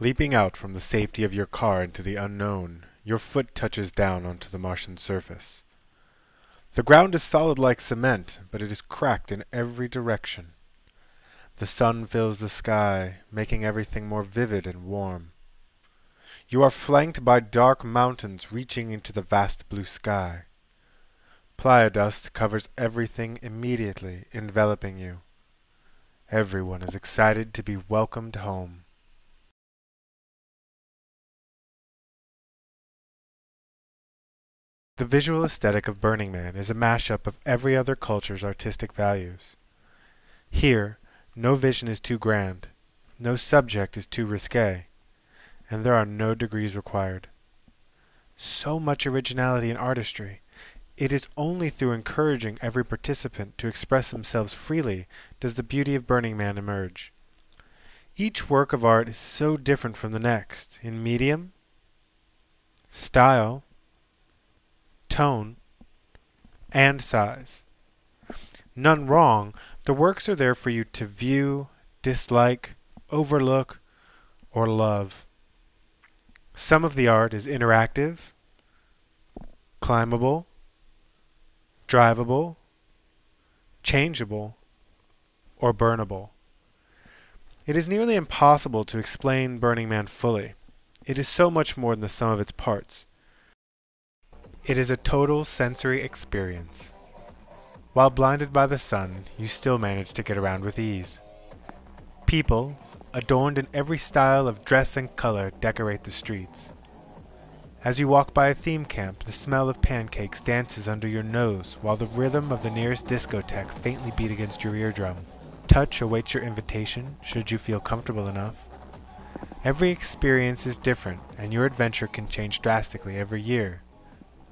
Leaping out from the safety of your car into the unknown, your foot touches down onto the Martian surface. The ground is solid like cement, but it is cracked in every direction. The sun fills the sky, making everything more vivid and warm. You are flanked by dark mountains reaching into the vast blue sky. Playa dust covers everything immediately, enveloping you. Everyone is excited to be welcomed home. The visual aesthetic of Burning Man is a mashup of every other culture's artistic values. Here, no vision is too grand, no subject is too risque, and there are no degrees required. So much originality and artistry. It is only through encouraging every participant to express themselves freely does the beauty of Burning Man emerge. Each work of art is so different from the next in medium, style, tone, and size. None wrong, the works are there for you to view, dislike, overlook, or love. Some of the art is interactive, climbable, drivable, changeable, or burnable. It is nearly impossible to explain Burning Man fully. It is so much more than the sum of its parts. It is a total sensory experience. While blinded by the sun, you still manage to get around with ease. People, adorned in every style of dress and color, decorate the streets. As you walk by a theme camp, the smell of pancakes dances under your nose while the rhythm of the nearest discotheque faintly beats against your eardrum. Touch awaits your invitation, should you feel comfortable enough. Every experience is different, and your adventure can change drastically every year,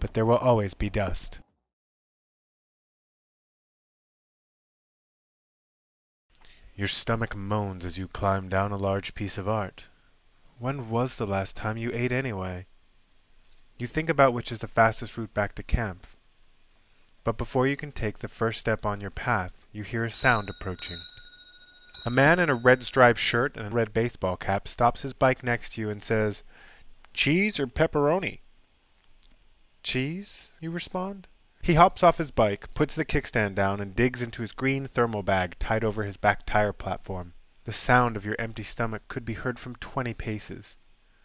but there will always be dust. Your stomach moans as you climb down a large piece of art. When was the last time you ate anyway? You think about which is the fastest route back to camp. But before you can take the first step on your path, you hear a sound approaching. A man in a red striped shirt and a red baseball cap stops his bike next to you and says, "Cheese or pepperoni?" "Cheese," you respond. He hops off his bike, puts the kickstand down, and digs into his green thermal bag tied over his back tire platform. The sound of your empty stomach could be heard from 20 paces.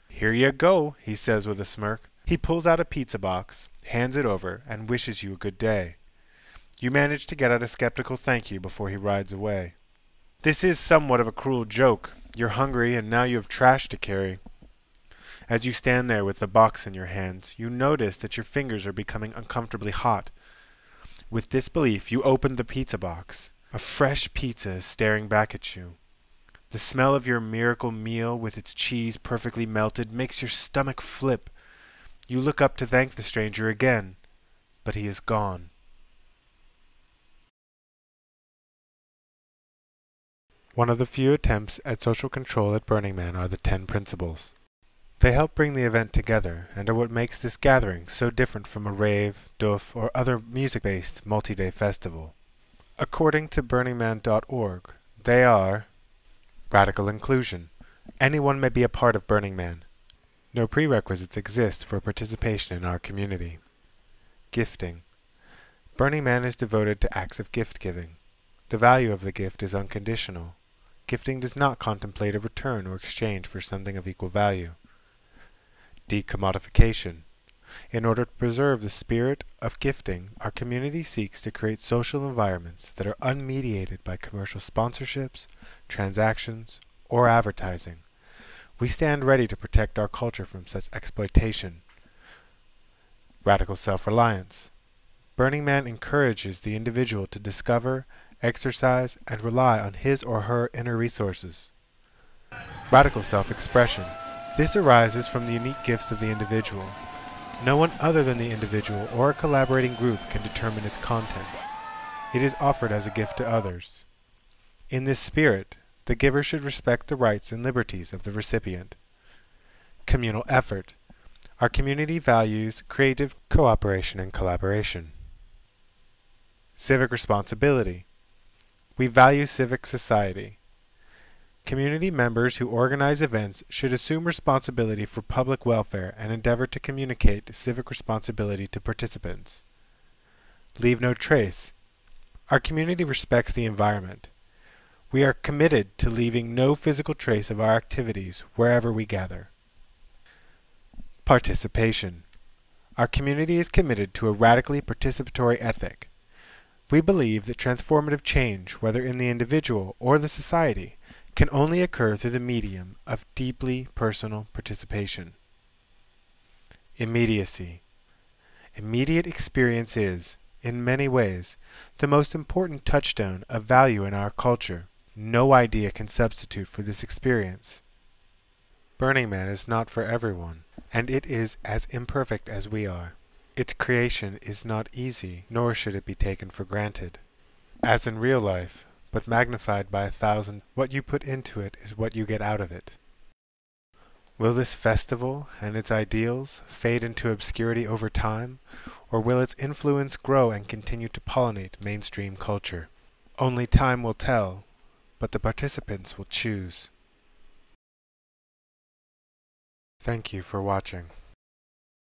"Here you go," he says with a smirk. He pulls out a pizza box, hands it over, and wishes you a good day. You manage to get out a skeptical thank you before he rides away. This is somewhat of a cruel joke. You're hungry, and now you have trash to carry. As you stand there with the box in your hands, you notice that your fingers are becoming uncomfortably hot. With disbelief, you open the pizza box. A fresh pizza is staring back at you. The smell of your miracle meal with its cheese perfectly melted makes your stomach flip. You look up to thank the stranger again, but he is gone. One of the few attempts at social control at Burning Man are the 10 Principles. They help bring the event together and are what makes this gathering so different from a rave, doof, or other music-based multi-day festival. According to burningman.org, they are: radical inclusion. Anyone may be a part of Burning Man. No prerequisites exist for participation in our community. Gifting. Burning Man is devoted to acts of gift-giving. The value of the gift is unconditional. Gifting does not contemplate a return or exchange for something of equal value. Decommodification. In order to preserve the spirit of gifting, our community seeks to create social environments that are unmediated by commercial sponsorships, transactions, or advertising. We stand ready to protect our culture from such exploitation. Radical self-reliance. Burning Man encourages the individual to discover, exercise, and rely on his or her inner resources. Radical self-expression. This arises from the unique gifts of the individual. No one other than the individual or a collaborating group can determine its content. It is offered as a gift to others. In this spirit, the giver should respect the rights and liberties of the recipient. Communal effort. Our community values creative cooperation and collaboration. Civic responsibility. We value civic society. Community members who organize events should assume responsibility for public welfare and endeavor to communicate civic responsibility to participants. Leave no trace. Our community respects the environment. We are committed to leaving no physical trace of our activities wherever we gather. Participation. Our community is committed to a radically participatory ethic. We believe that transformative change, whether in the individual or the society, can only occur through the medium of deeply personal participation. Immediacy. Immediate experience is, in many ways, the most important touchstone of value in our culture. No idea can substitute for this experience. Burning Man is not for everyone, and it is as imperfect as we are. Its creation is not easy, nor should it be taken for granted. As in real life, but magnified by 1,000, what you put into it is what you get out of it. Will this festival and its ideals fade into obscurity over time, or will its influence grow and continue to pollinate mainstream culture? Only time will tell, but the participants will choose. Thank you for watching.